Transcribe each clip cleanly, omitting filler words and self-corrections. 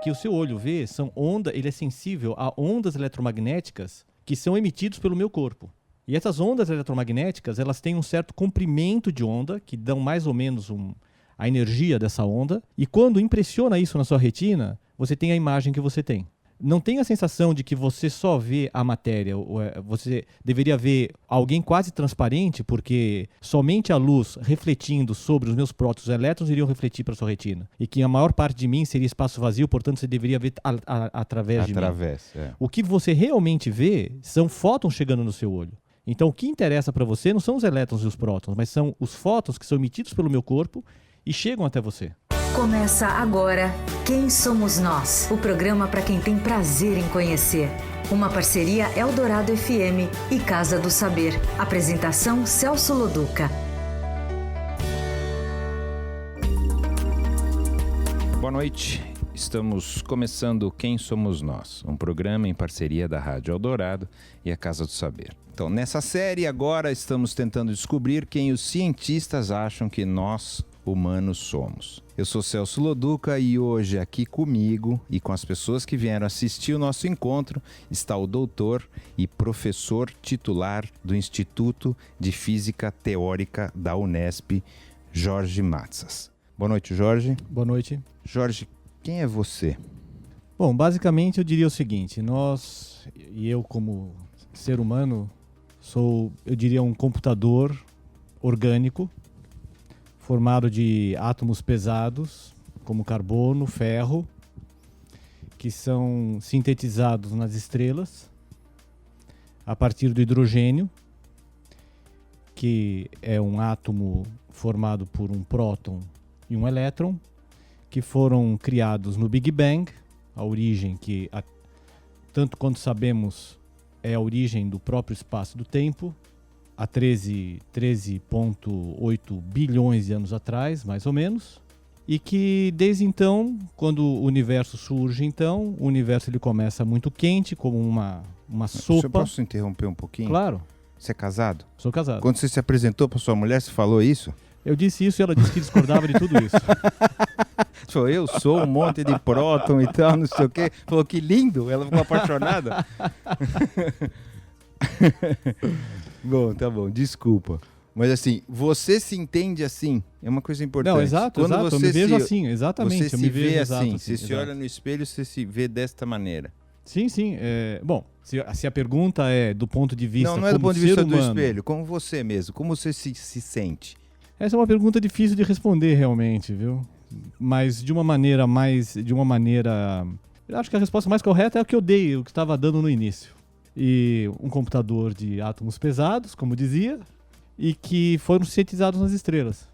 que o seu olho vê ele é sensível a ondas eletromagnéticas que são emitidas pelo meu corpo. E essas ondas eletromagnéticas, elas têm um certo comprimento de onda, que dão mais ou menos a energia dessa onda, e quando impressiona isso na sua retina, você tem a imagem que você tem. Não tem a sensação de que você só vê a matéria, você deveria ver alguém quase transparente, porque somente a luz refletindo sobre os meus prótons, os elétrons iriam refletir para a sua retina. E que a maior parte de mim seria espaço vazio, portanto você deveria ver através de mim. É. O que você realmente vê são fótons chegando no seu olho. Então o que interessa para você não são os elétrons e os prótons, mas são os fótons que são emitidos pelo meu corpo e chegam até você. Começa agora Quem Somos Nós, o programa para quem tem prazer em conhecer. Uma parceria Eldorado FM e Casa do Saber. Apresentação Celso Loduca. Boa noite. Estamos começando Quem Somos Nós, um programa em parceria da Rádio Eldorado e a Casa do Saber. Então, nessa série agora estamos tentando descobrir quem os cientistas acham que nós, humanos, somos. Eu sou Celso Loduca e hoje aqui comigo e com as pessoas que vieram assistir o nosso encontro está o doutor e professor titular do Instituto de Física Teórica da Unesp, Jorge Matsas. Boa noite, Jorge. Boa noite. Jorge, quem é você? Bom, basicamente eu diria o seguinte, eu como ser humano, sou, eu diria, um computador orgânico, formado de átomos pesados, como carbono, ferro, que são sintetizados nas estrelas, a partir do hidrogênio, que é um átomo formado por um próton e um elétron, que foram criados no Big Bang, a origem que, tanto quanto sabemos, é a origem do próprio espaço e do tempo, há 13,8 bilhões de anos atrás, mais ou menos, e que desde então, quando o universo surge, então, o universo ele começa muito quente, como uma sopa. Eu posso interromper um pouquinho? Claro. Você é casado? Sou casado. Quando você se apresentou para sua mulher, você falou isso? Eu disse isso e ela disse que discordava de tudo isso. Você falou, eu sou um monte de próton e tal, não sei o quê. Falou, que lindo, ela ficou apaixonada. Bom, tá bom, desculpa. Mas assim, você se entende assim, é uma coisa importante. Não, exato, Quando exato, você eu me vejo assim, exatamente. Você eu se me vê vejo assim, exato, você se olha no espelho, você se vê desta maneira. Sim, sim. Bom, se a pergunta é do ponto de vista não é do como ponto de vista ser humano, do espelho, como você mesmo, como você se sente? Essa é uma pergunta difícil de responder realmente, viu? Mas eu acho que a resposta mais correta é a que eu dei, o que estava dando no início. E um computador de átomos pesados, como dizia, e que foram sintetizados nas estrelas.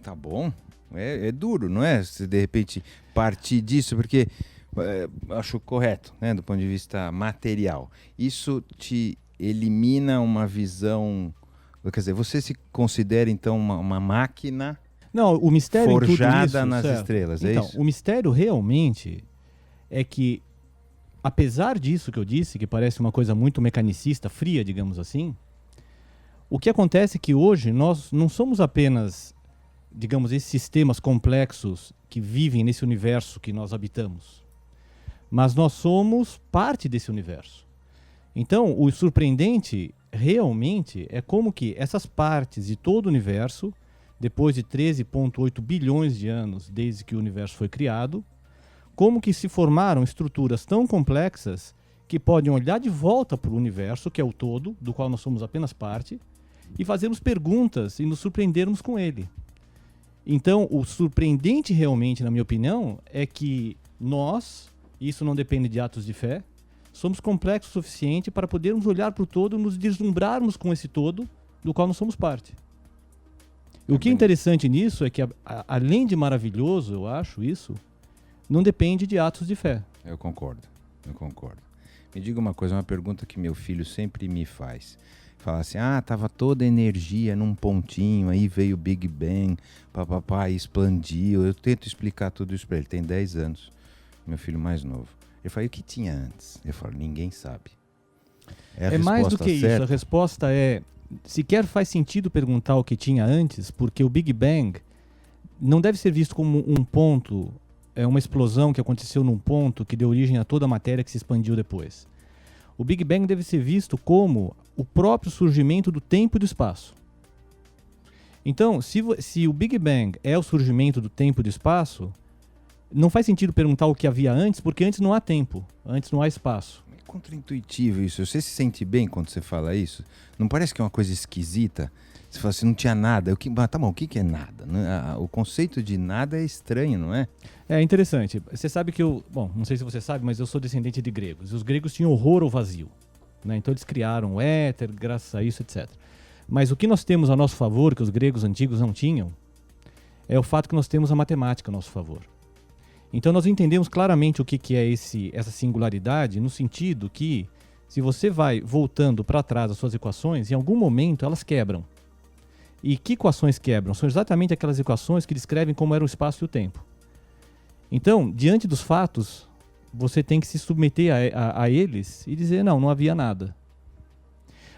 Tá bom. É duro, não é? Se de repente partir disso, porque acho correto, né? Do ponto de vista material. Isso te elimina uma visão. Quer dizer, você se considera então uma máquina Não, o mistério forjada em tudo isso, nas certo? estrelas, Então, é isso? o mistério realmente é que, apesar disso que eu disse, que parece uma coisa muito mecanicista, fria, digamos assim, o que acontece é que hoje nós não somos apenas, digamos, esses sistemas complexos que vivem nesse universo que nós habitamos, mas nós somos parte desse universo. Então, o surpreendente realmente é como que essas partes de todo o universo, depois de 13,8 bilhões de anos desde que o universo foi criado, como que se formaram estruturas tão complexas que podem olhar de volta para o universo, que é o todo, do qual nós somos apenas parte, e fazermos perguntas e nos surpreendermos com ele. Então, o surpreendente realmente, na minha opinião, é que nós, isso não depende de atos de fé, somos complexos o suficiente para podermos olhar para o todo e nos deslumbrarmos com esse todo do qual nós somos parte. O que é interessante nisso é que, além de maravilhoso, eu acho isso, não depende de atos de fé. Eu concordo. Me diga uma coisa, uma pergunta que meu filho sempre me faz. Fala assim, tava toda a energia num pontinho, aí veio o Big Bang, papapá, e expandiu. Eu tento explicar tudo isso para ele, tem 10 anos, meu filho mais novo. Ele fala, e o que tinha antes? Eu falo, ninguém sabe. É mais do que isso, a resposta é, sequer faz sentido perguntar o que tinha antes, porque o Big Bang não deve ser visto como um ponto é uma explosão que aconteceu num ponto que deu origem a toda a matéria que se expandiu depois. O Big Bang deve ser visto como o próprio surgimento do tempo e do espaço. Então, se o Big Bang é o surgimento do tempo e do espaço, não faz sentido perguntar o que havia antes, porque antes não há tempo, antes não há espaço. É contraintuitivo isso. Você se sente bem quando você fala isso? Não parece que é uma coisa esquisita? Você fala assim, não tinha nada. Tá bom, o que é nada? O conceito de nada é estranho, não é? É interessante. Você sabe que não sei se você sabe, mas eu sou descendente de gregos. E os gregos tinham horror ao vazio, né? Então eles criaram o éter, graças a isso, etc. Mas o que nós temos a nosso favor, que os gregos antigos não tinham, é o fato que nós temos a matemática a nosso favor. Então nós entendemos claramente o que é essa singularidade, no sentido que, se você vai voltando para trás as suas equações, em algum momento elas quebram. E que equações quebram? São exatamente aquelas equações que descrevem como era o espaço e o tempo. Então, diante dos fatos, você tem que se submeter a eles e dizer, não havia nada.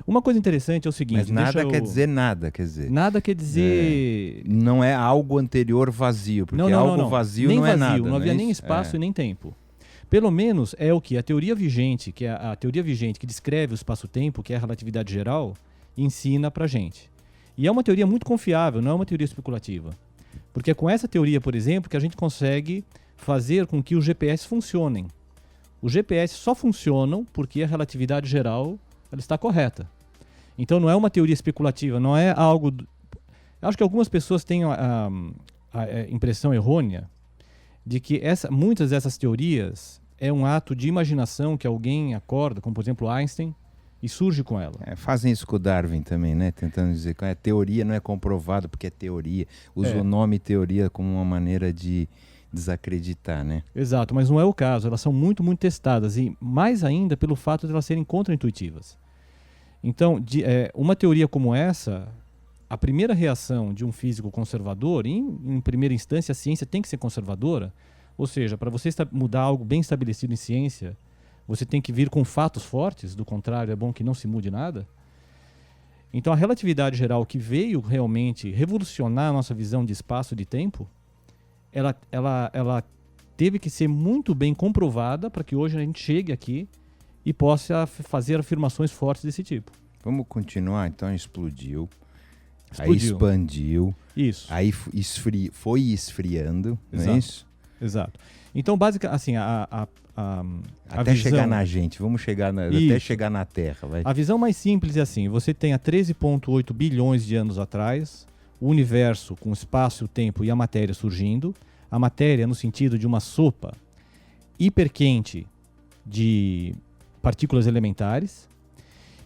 Uma coisa interessante é o seguinte... Mas nada quer dizer nada, quer dizer... Nada quer dizer... não é algo anterior vazio, porque algo vazio nem não vazio, é nada. Não havia nem espaço e nem tempo. Pelo menos é o que a teoria vigente, que é a teoria vigente que descreve o espaço-tempo, que é a relatividade geral, ensina pra gente. E é uma teoria muito confiável, não é uma teoria especulativa. Porque é com essa teoria, por exemplo, que a gente consegue fazer com que os GPS funcionem. Os GPS só funcionam porque a relatividade geral ela está correta. Então não é uma teoria especulativa, não é algo... Acho que algumas pessoas têm a impressão errônea de que muitas dessas teorias é um ato de imaginação que alguém acorda, como por exemplo Einstein, e surge com ela. Fazem isso com o Darwin também, né? Tentando dizer que teoria não é comprovado porque é teoria. Usa o nome teoria como uma maneira de desacreditar, né? Exato, mas não é o caso. Elas são muito, muito testadas e mais ainda pelo fato de elas serem contraintuitivas. Então, uma teoria como essa, a primeira reação de um físico conservador, em primeira instância a ciência tem que ser conservadora, ou seja, para você mudar algo bem estabelecido em ciência, você tem que vir com fatos fortes, do contrário é bom que não se mude nada. Então a relatividade geral que veio realmente revolucionar a nossa visão de espaço e de tempo, ela teve que ser muito bem comprovada para que hoje a gente chegue aqui e possa fazer afirmações fortes desse tipo. Vamos continuar, então explodiu. Aí expandiu, isso. Aí foi esfriando, Exato. Não é isso? Exato. Então, basicamente, assim, até visão... chegar na gente, vamos chegar até chegar na Terra. Vai. A visão mais simples é assim, você tem há 13,8 bilhões de anos atrás, o universo com o espaço, o tempo e a matéria surgindo, a matéria no sentido de uma sopa hiperquente de partículas elementares,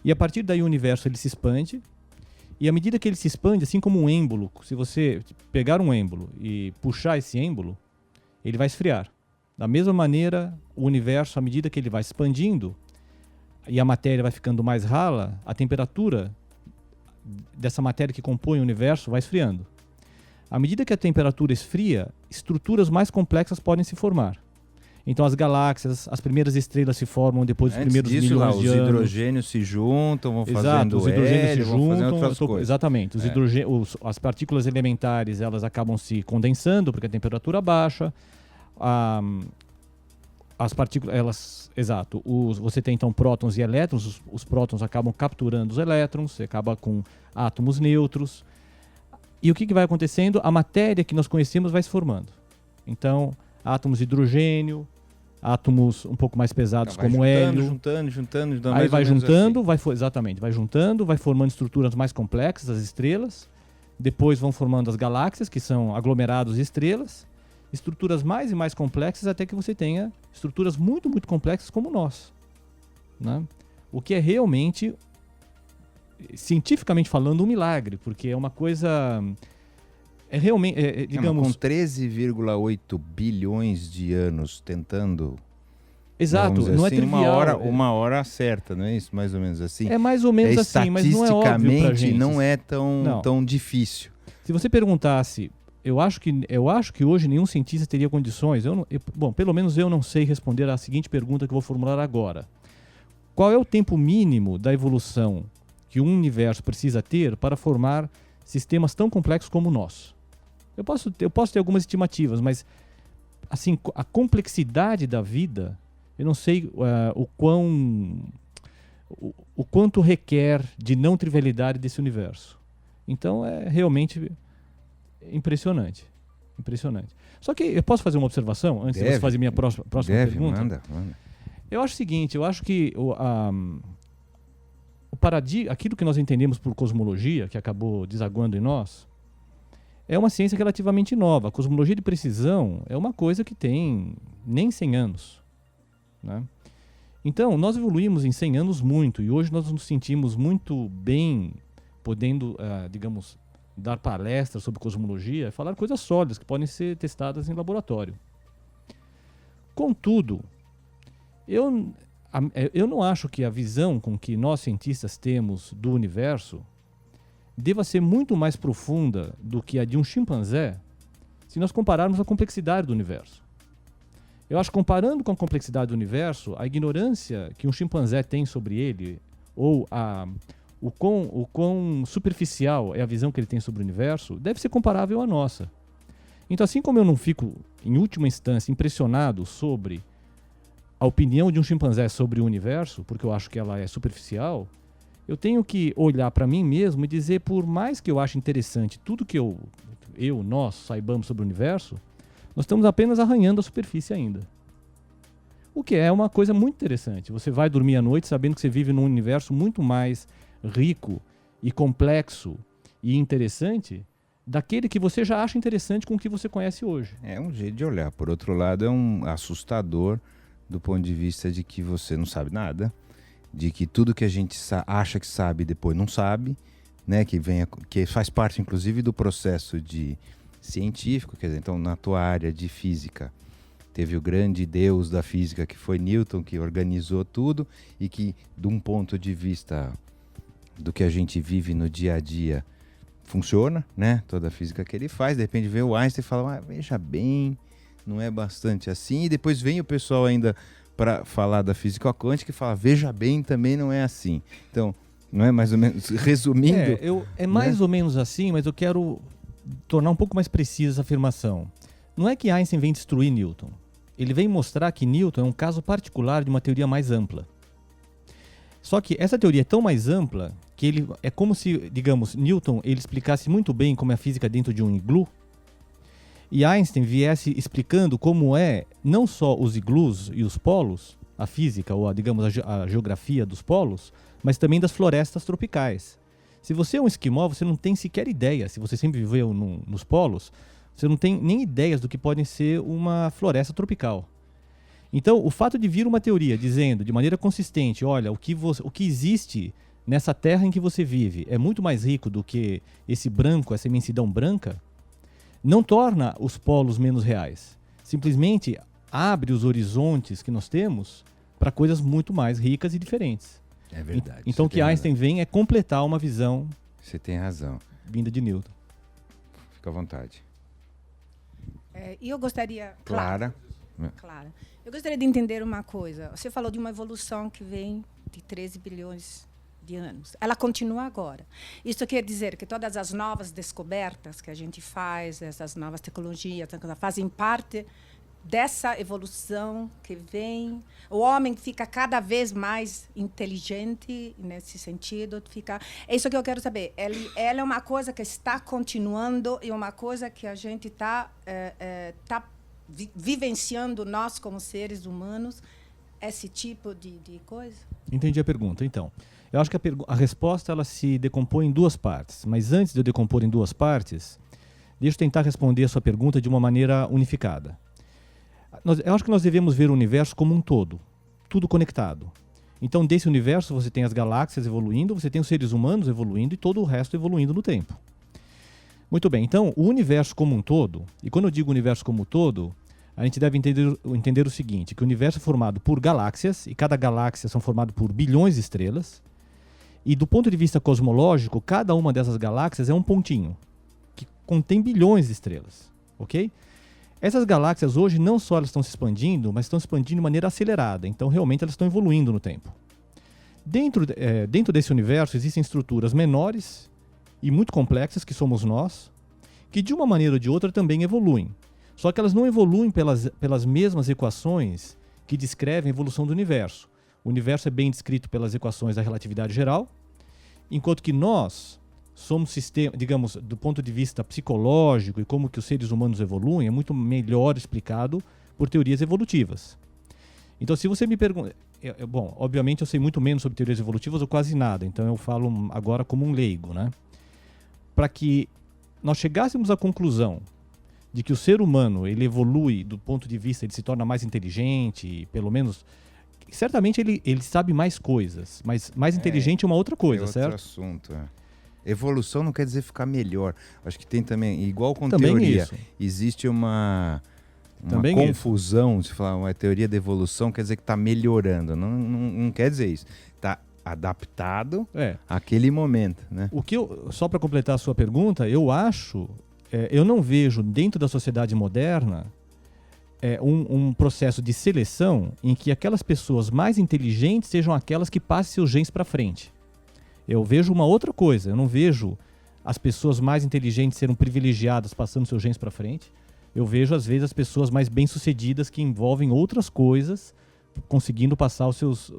e a partir daí o universo ele se expande, e à medida que ele se expande, assim como um êmbolo, se você pegar um êmbolo e puxar esse êmbolo, ele vai esfriar. Da mesma maneira, o universo, à medida que ele vai expandindo e a matéria vai ficando mais rala, a temperatura dessa matéria que compõe o universo vai esfriando. À medida que a temperatura esfria, estruturas mais complexas podem se formar. Então as galáxias, as primeiras estrelas se formam depois dos primeiros disso, milhões de anos. Os hidrogênios se juntam, vão fazendo os hidrogênios hélio, se vão fazendo juntam, outras coisas. Exatamente. As partículas elementares elas acabam se condensando porque a temperatura baixa. As partículas, você tem então prótons e elétrons, os prótons acabam capturando os elétrons, você acaba com átomos neutros. E o que vai acontecendo? A matéria que nós conhecemos vai se formando. Então, átomos de hidrogênio, átomos um pouco mais pesados como hélio. Juntando. Aí vai juntando, assim. vai juntando, vai formando estruturas mais complexas, as estrelas. Depois vão formando as galáxias, que são aglomerados de estrelas. Estruturas mais e mais complexas até que você tenha estruturas muito, muito complexas como nós. Né? O que é realmente, cientificamente falando, um milagre, porque é uma coisa... digamos... Com 13,8 bilhões de anos tentando... Exato, não é assim, trivial. Uma hora certa, não é isso? Mais ou menos assim. É mais ou menos assim, mas não é óbvio pra gente. Não é tão difícil. Se você perguntasse... Eu acho que hoje nenhum cientista teria condições. Bom, pelo menos eu não sei responder à seguinte pergunta que eu vou formular agora. Qual é o tempo mínimo da evolução que um universo precisa ter para formar sistemas tão complexos como o nosso? Eu posso ter algumas estimativas, mas assim, a complexidade da vida, eu não sei o quanto requer de não trivialidade desse universo. Então é realmente impressionante. Impressionante. Só que eu posso fazer uma observação antes de você fazer minha próxima pergunta? Manda. Eu acho o seguinte, eu acho que o paradigma, aquilo que nós entendemos por cosmologia, que acabou desaguando em nós, é uma ciência relativamente nova. A cosmologia de precisão é uma coisa que tem nem 100 anos. Né? Então, nós evoluímos em 100 anos muito, e hoje nós nos sentimos muito bem podendo, digamos, dar palestras sobre cosmologia, falar coisas sólidas que podem ser testadas em laboratório. Contudo, eu não acho que a visão com que nós cientistas temos do universo deva ser muito mais profunda do que a de um chimpanzé se nós compararmos a complexidade do universo. Eu acho que comparando com a complexidade do universo, a ignorância que um chimpanzé tem sobre ele, ou o quão superficial é a visão que ele tem sobre o universo, deve ser comparável à nossa. Então, assim como eu não fico, em última instância, impressionado sobre a opinião de um chimpanzé sobre o universo, porque eu acho que ela é superficial, eu tenho que olhar para mim mesmo e dizer, por mais que eu ache interessante tudo que nós saibamos sobre o universo, nós estamos apenas arranhando a superfície ainda. O que é uma coisa muito interessante. Você vai dormir à noite sabendo que você vive num universo muito mais rico e complexo e interessante daquele que você já acha interessante com o que você conhece hoje. É um jeito de olhar. Por outro lado, é um assustador do ponto de vista de que você não sabe nada, de que tudo que a gente acha que sabe depois não sabe, né? Que faz parte, inclusive, do processo científico. Quer dizer, então, na tua área de física, teve o grande deus da física, que foi Newton, que organizou tudo e que, de um ponto de vista do que a gente vive no dia a dia, funciona, né? Toda a física que ele faz. De repente vem o Einstein e fala, veja bem, não é bastante assim. E depois vem o pessoal ainda para falar da física quântica e fala, veja bem, também não é assim. Então, não é mais ou menos, resumindo... É mais ou menos assim, mas eu quero tornar um pouco mais precisa essa afirmação. Não é que Einstein vem destruir Newton. Ele vem mostrar que Newton é um caso particular de uma teoria mais ampla. Só que essa teoria é tão mais ampla que é como se, digamos, Newton ele explicasse muito bem como é a física dentro de um iglu, e Einstein viesse explicando como é não só os iglus e os polos, a física ou a geografia dos polos, mas também das florestas tropicais. Se você é um esquimó, você não tem sequer ideia, se você sempre viveu nos polos, você não tem nem ideias do que pode ser uma floresta tropical. Então, o fato de vir uma teoria dizendo de maneira consistente, olha, o que existe nessa terra em que você vive é muito mais rico do que esse branco, essa imensidão branca, não torna os polos menos reais. Simplesmente abre os horizontes que nós temos para coisas muito mais ricas e diferentes. É verdade. Então o que Einstein vem é completar uma visão... Você tem razão. ...vinda de Newton. Fica à vontade. E eu gostaria... Clara. Eu gostaria de entender uma coisa. Você falou de uma evolução que vem de 13 bilhões de anos. Ela continua agora. Isso quer dizer que todas as novas descobertas que a gente faz, essas novas tecnologias, fazem parte dessa evolução que vem. O homem fica cada vez mais inteligente nesse sentido. É isso que eu quero saber. Ela é uma coisa que está continuando e uma coisa que a gente está vivenciando, nós como seres humanos, esse tipo de coisa? Entendi a pergunta. Então, eu acho que a resposta ela se decompõe em duas partes. Mas antes de eu decompor em duas partes, deixa eu tentar responder a sua pergunta de uma maneira unificada. Eu acho que nós devemos ver o universo como um todo, tudo conectado. Então, desse universo, você tem as galáxias evoluindo, você tem os seres humanos evoluindo e todo o resto evoluindo no tempo. Muito bem, então, o universo como um todo, e quando eu digo universo como um todo, a gente deve entender o seguinte, que o universo é formado por galáxias, e cada galáxia são formadas por bilhões de estrelas, e do ponto de vista cosmológico, cada uma dessas galáxias é um pontinho, que contém bilhões de estrelas, ok? Essas galáxias hoje não só elas estão se expandindo, mas estão se expandindo de maneira acelerada, então realmente elas estão evoluindo no tempo. Dentro desse universo existem estruturas menores e muito complexas, que somos nós, que de uma maneira ou de outra também evoluem. Só que elas não evoluem pelas mesmas equações que descrevem a evolução do universo. O universo é bem descrito pelas equações da relatividade geral, enquanto que nós somos sistema, digamos, do ponto de vista psicológico e como que os seres humanos evoluem, é muito melhor explicado por teorias evolutivas. Então, se você me pergunta... Bom, obviamente eu sei muito menos sobre teorias evolutivas ou quase nada, então eu falo agora como um leigo, né? Para que nós chegássemos à conclusão de que o ser humano ele evolui do ponto de vista, ele se torna mais inteligente, pelo menos... Certamente ele sabe mais coisas, mas mais inteligente é uma outra coisa, outro certo? Assunto, Evolução não quer dizer ficar melhor. Acho que tem também, igual com também teoria, isso. Existe uma Também confusão, se falar uma teoria da evolução, quer dizer que está melhorando. Não quer dizer isso. Está adaptado àquele momento, né? O que só para completar a sua pergunta, eu acho, eu não vejo dentro da sociedade moderna um processo de seleção em que aquelas pessoas mais inteligentes sejam aquelas que passem seus genes para frente. Eu vejo uma outra coisa, eu não vejo as pessoas mais inteligentes serem privilegiadas passando seus genes para frente. Eu vejo, às vezes, as pessoas mais bem-sucedidas que envolvem outras coisas, conseguindo passar os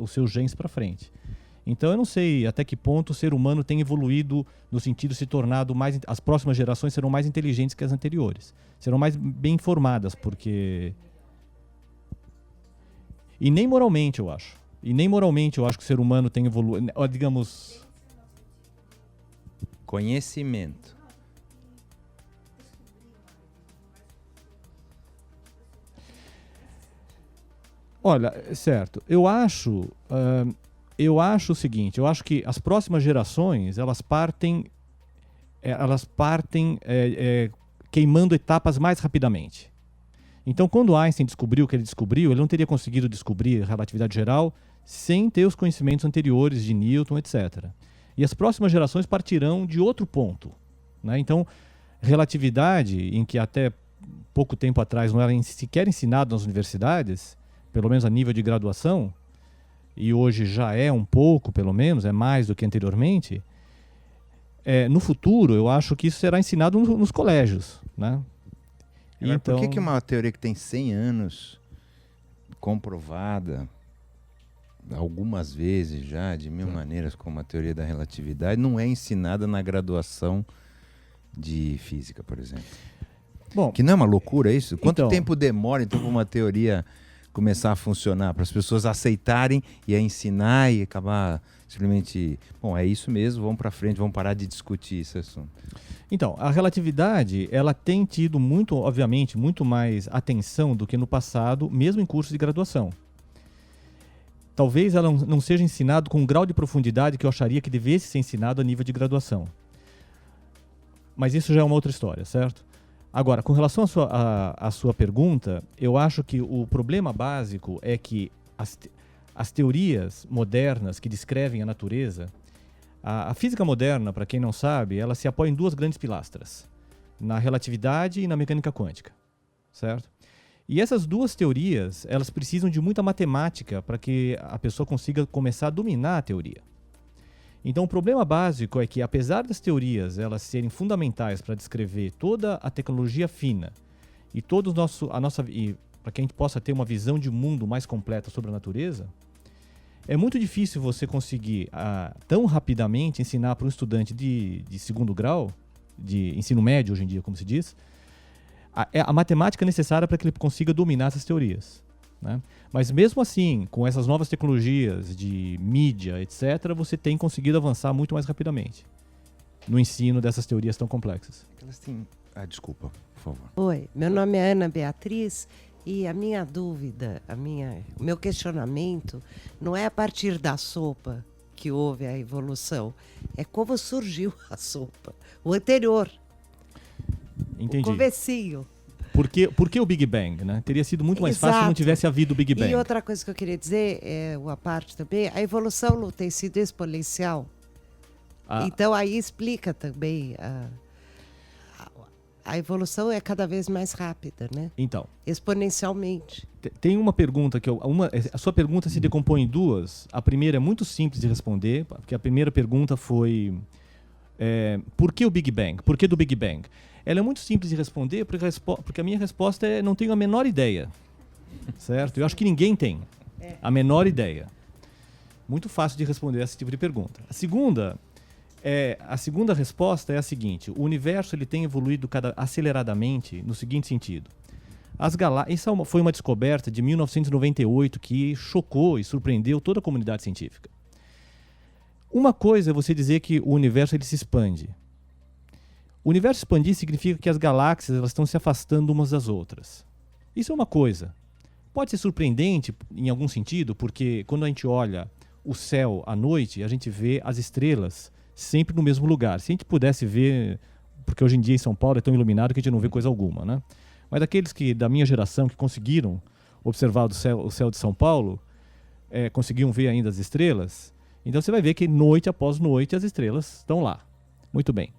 seus genes para frente. Então, eu não sei até que ponto o ser humano tem evoluído no sentido de se tornado mais... As próximas gerações serão mais inteligentes que as anteriores. Serão mais bem informadas, porque... E nem moralmente, eu acho. Que o ser humano tem evoluído... Digamos... Conhecimento. Olha, certo. Eu acho o seguinte, eu acho que as próximas gerações, elas partem queimando etapas mais rapidamente. Então, quando Einstein descobriu o que ele descobriu, ele não teria conseguido descobrir a relatividade geral sem ter os conhecimentos anteriores de Newton, etc. E as próximas gerações partirão de outro ponto, né? Então, relatividade, em que até pouco tempo atrás não era sequer ensinado nas universidades, pelo menos a nível de graduação, e hoje já é um pouco, pelo menos, é mais do que anteriormente, no futuro eu acho que isso será ensinado nos colégios, né? Então... Por que uma teoria que tem 100 anos, comprovada algumas vezes já, de mil maneiras, como a teoria da relatividade, não é ensinada na graduação de física, por exemplo? Bom, que não é uma loucura isso? Quanto então, tempo demora, então, para uma teoria começar a funcionar, para as pessoas aceitarem e a ensinar e acabar simplesmente... Bom, é isso mesmo, vamos para frente, vamos parar de discutir esse assunto. Então, a relatividade, ela tem tido muito, obviamente, muito mais atenção do que no passado, mesmo em cursos de graduação. Talvez ela não seja ensinado com um grau de profundidade que eu acharia que devesse ser ensinado a nível de graduação. Mas isso já é uma outra história, certo? Agora, com relação à sua pergunta, eu acho que o problema básico é que as teorias modernas que descrevem a natureza, a física moderna, para quem não sabe, ela se apoia em duas grandes pilastras, na relatividade e na mecânica quântica, certo? E essas duas teorias, elas precisam de muita matemática para que a pessoa consiga começar a dominar a teoria. Então, o problema básico é que, apesar das teorias elas serem fundamentais para descrever toda a tecnologia fina e para que a gente possa ter uma visão de mundo mais completa sobre a natureza, é muito difícil você conseguir tão rapidamente ensinar para um estudante de segundo grau, de ensino médio hoje em dia, como se diz, a matemática necessária para que ele consiga dominar essas teorias, né? Mas mesmo assim, com essas novas tecnologias de mídia, etc., você tem conseguido avançar muito mais rapidamente no ensino dessas teorias tão complexas. Elas têm... desculpa, por favor. Oi, meu nome é Ana Beatriz e a minha dúvida, o meu questionamento não é a partir da sopa que houve a evolução, é como surgiu a sopa, o anterior. Entendi. O comecinho. Por que o Big Bang, né? Teria sido muito mais fácil se não tivesse havido o Big Bang. E outra coisa que eu queria dizer, a parte também, a evolução não tem sido exponencial. Então aí explica também, a evolução é cada vez mais rápida, né? Então. Exponencialmente. Tem uma pergunta a sua pergunta se decompõe em duas. A primeira é muito simples de responder, porque a primeira pergunta foi Por que o Big Bang? Por que do Big Bang? Ela é muito simples de responder, porque a minha resposta é não tenho a menor ideia. Certo? Eu acho que ninguém tem a menor ideia. Muito fácil de responder esse tipo de pergunta. A segunda resposta é a seguinte: o universo ele tem evoluído aceleradamente no seguinte sentido. Essa foi uma descoberta de 1998 que chocou e surpreendeu toda a comunidade científica. Uma coisa é você dizer que o universo ele se expande. O universo expandir significa que as galáxias elas estão se afastando umas das outras. Isso é uma coisa. Pode ser surpreendente em algum sentido, porque quando a gente olha o céu à noite, a gente vê as estrelas sempre no mesmo lugar. Se a gente pudesse ver, porque hoje em dia em São Paulo é tão iluminado que a gente não vê coisa alguma, né? Mas daqueles da minha geração que conseguiram observar o céu de São Paulo, conseguiam ver ainda as estrelas, então você vai ver que noite após noite as estrelas estão lá. Muito bem.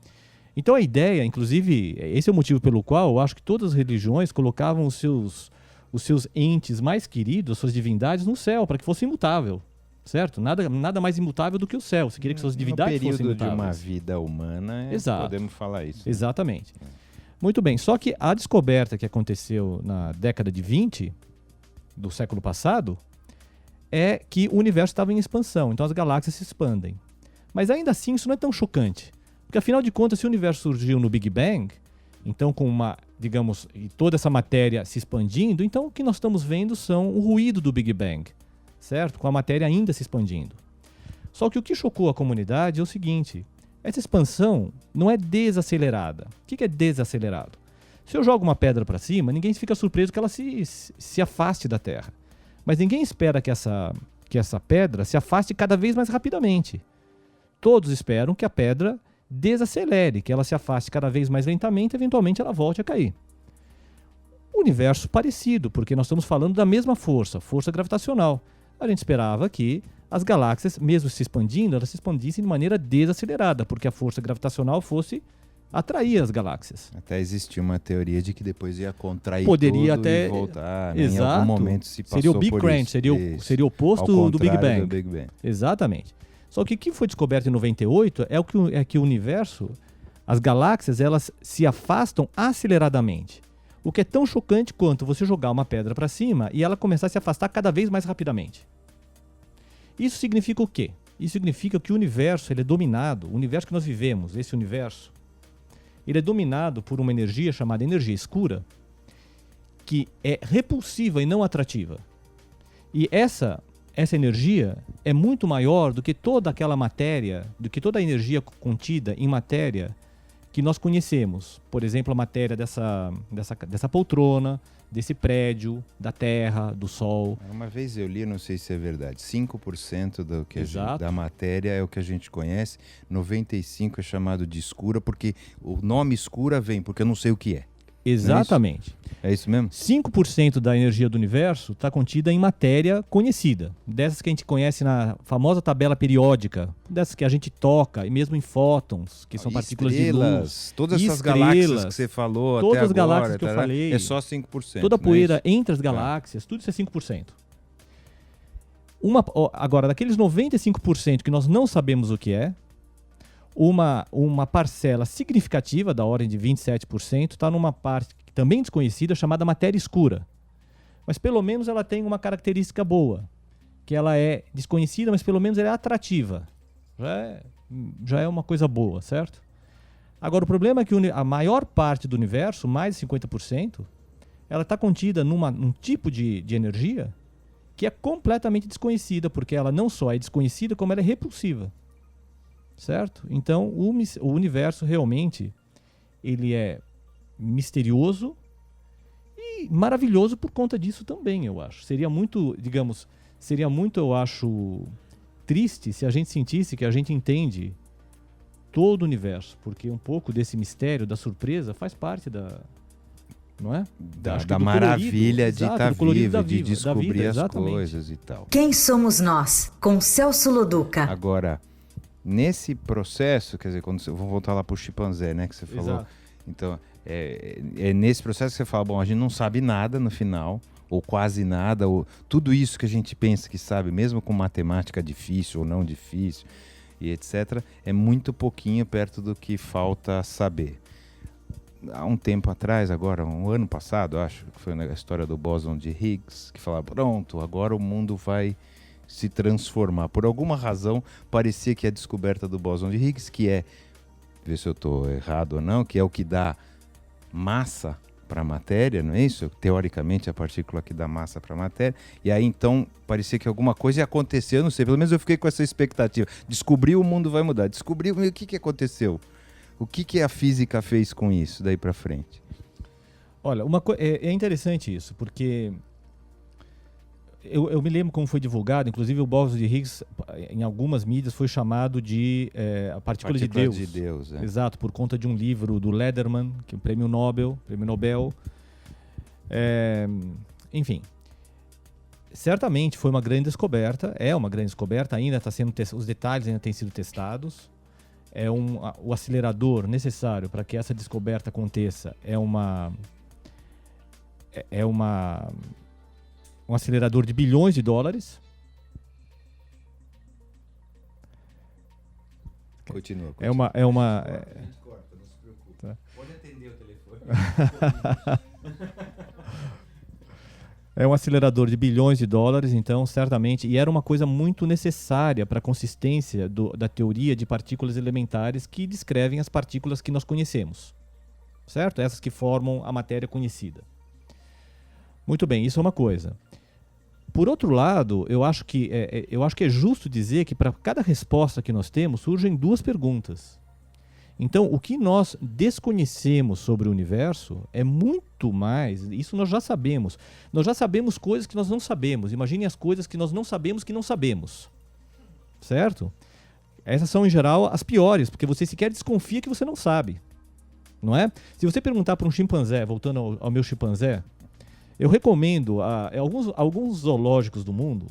Então a ideia, inclusive, esse é o motivo pelo qual eu acho que todas as religiões colocavam os seus entes mais queridos, suas divindades, no céu, para que fosse imutável. Certo? Nada mais imutável do que o céu. Você queria que suas divindades fossem imutáveis. No período de uma vida humana, podemos falar isso. Né? Exatamente. Muito bem. Só que a descoberta que aconteceu na década de 20 do século passado é que o universo estava em expansão. Então as galáxias se expandem. Mas ainda assim isso não é tão chocante. Porque afinal de contas, se o universo surgiu no Big Bang, então com toda essa matéria se expandindo, então o que nós estamos vendo são o ruído do Big Bang. Certo? Com a matéria ainda se expandindo. Só que o que chocou a comunidade é o seguinte: essa expansão não é desacelerada. O que é desacelerado? Se eu jogo uma pedra para cima, ninguém fica surpreso que ela se afaste da Terra. Mas ninguém espera que essa pedra se afaste cada vez mais rapidamente. Todos esperam que a pedra desacelere, que ela se afaste cada vez mais lentamente e eventualmente ela volte a cair. O universo parecido, porque nós estamos falando da mesma força gravitacional. A gente esperava que as galáxias, mesmo se expandindo, elas se expandissem de maneira desacelerada, porque a força gravitacional fosse atrair as galáxias. Até existia uma teoria de que depois ia contrair Poderia tudo até e voltar. Exato. Em algum momento se passou seria o Big por Crunch, isso. seria o oposto do Big Bang. Do Big Bang. Exatamente. Só que o que foi descoberto em 98 é que o universo, as galáxias, elas se afastam aceleradamente. O que é tão chocante quanto você jogar uma pedra para cima e ela começar a se afastar cada vez mais rapidamente. Isso significa o quê? Isso significa que o universo ele é dominado, o universo que nós vivemos, esse universo, ele é dominado por uma energia chamada energia escura, que é repulsiva e não atrativa. E essa energia é muito maior do que toda aquela matéria, do que toda a energia contida em matéria que nós conhecemos. Por exemplo, a matéria dessa poltrona, desse prédio, da Terra, do Sol. Uma vez eu li, não sei se é verdade, 5% da matéria é o que a gente conhece, 95% é chamado de escura, porque o nome escura vem, porque eu não sei o que é. Exatamente. É isso mesmo? 5% da energia do universo está contida em matéria conhecida. Dessas que a gente conhece na famosa tabela periódica, dessas que a gente toca, e mesmo em fótons, que são partículas de luz. Todas essas galáxias que você falou todas até as agora, galáxias que eu falei, é só 5%. Toda a poeira entre as galáxias, tudo isso é 5%. Agora, daqueles 95% que nós não sabemos o que é, uma parcela significativa, da ordem de 27%, está numa parte também desconhecida, chamada matéria escura. Mas pelo menos ela tem uma característica boa, que ela é desconhecida, mas pelo menos ela é atrativa. Já é uma coisa boa, certo? Agora, o problema é que a maior parte do universo, mais de 50%, ela está contida num tipo de energia que é completamente desconhecida, porque ela não só é desconhecida, como ela é repulsiva. Certo? Então, o universo realmente ele é misterioso e maravilhoso por conta disso também, eu acho. Seria muito, eu acho, triste se a gente sentisse que a gente entende todo o universo, porque um pouco desse mistério, da surpresa, faz parte não é? Da maravilha de estar vivo, de descobrir as coisas e tal. Quem somos nós? Com Celso Loduca. Agora, nesse processo, quer dizer, eu vou voltar lá para o chimpanzé, né, que você falou. Exato. Então, é nesse processo que você fala, bom, a gente não sabe nada no final, ou quase nada, ou tudo isso que a gente pensa que sabe, mesmo com matemática difícil ou não difícil, e etc., é muito pouquinho perto do que falta saber. Há um tempo atrás, agora, um ano passado, acho, que foi a história do bóson de Higgs, que falava, pronto, agora o mundo vai se transformar. Por alguma razão, parecia que a descoberta do bóson de Higgs, que é, ver se eu estou errado ou não, que é o que dá massa para a matéria, não é isso? Teoricamente, a partícula que dá massa para a matéria. E aí, então, parecia que alguma coisa ia acontecer, eu não sei, pelo menos eu fiquei com essa expectativa. Descobriu, o mundo vai mudar. Descobriu, o que aconteceu? O que a física fez com isso daí para frente? Olha, é interessante isso, porque eu me lembro como foi divulgado, inclusive o bóson de Higgs, em algumas mídias, foi chamado de a partícula de Deus. De Deus, é. Exato, por conta de um livro do Lederman, que é um prêmio Nobel. Enfim, certamente foi uma grande descoberta, é uma grande descoberta, ainda está sendo os detalhes ainda têm sido testados. O acelerador necessário para que essa descoberta aconteça um acelerador de bilhões de dólares. Continua. Corta, não se preocupe. Tá. Pode atender o telefone. É um acelerador de bilhões de dólares, então, certamente, e era uma coisa muito necessária para a consistência da teoria de partículas elementares que descrevem as partículas que nós conhecemos, certo? Essas que formam a matéria conhecida. Muito bem, isso é uma coisa. Por outro lado, eu acho que é justo dizer que para cada resposta que nós temos, surgem duas perguntas. Então, o que nós desconhecemos sobre o universo é muito mais, isso nós já sabemos. Nós já sabemos coisas que nós não sabemos. Imagine as coisas que nós não sabemos que não sabemos. Certo? Essas são, em geral, as piores, porque você sequer desconfia que você não sabe. Não é? Se você perguntar para um chimpanzé, voltando ao meu chimpanzé, eu recomendo, alguns zoológicos do mundo,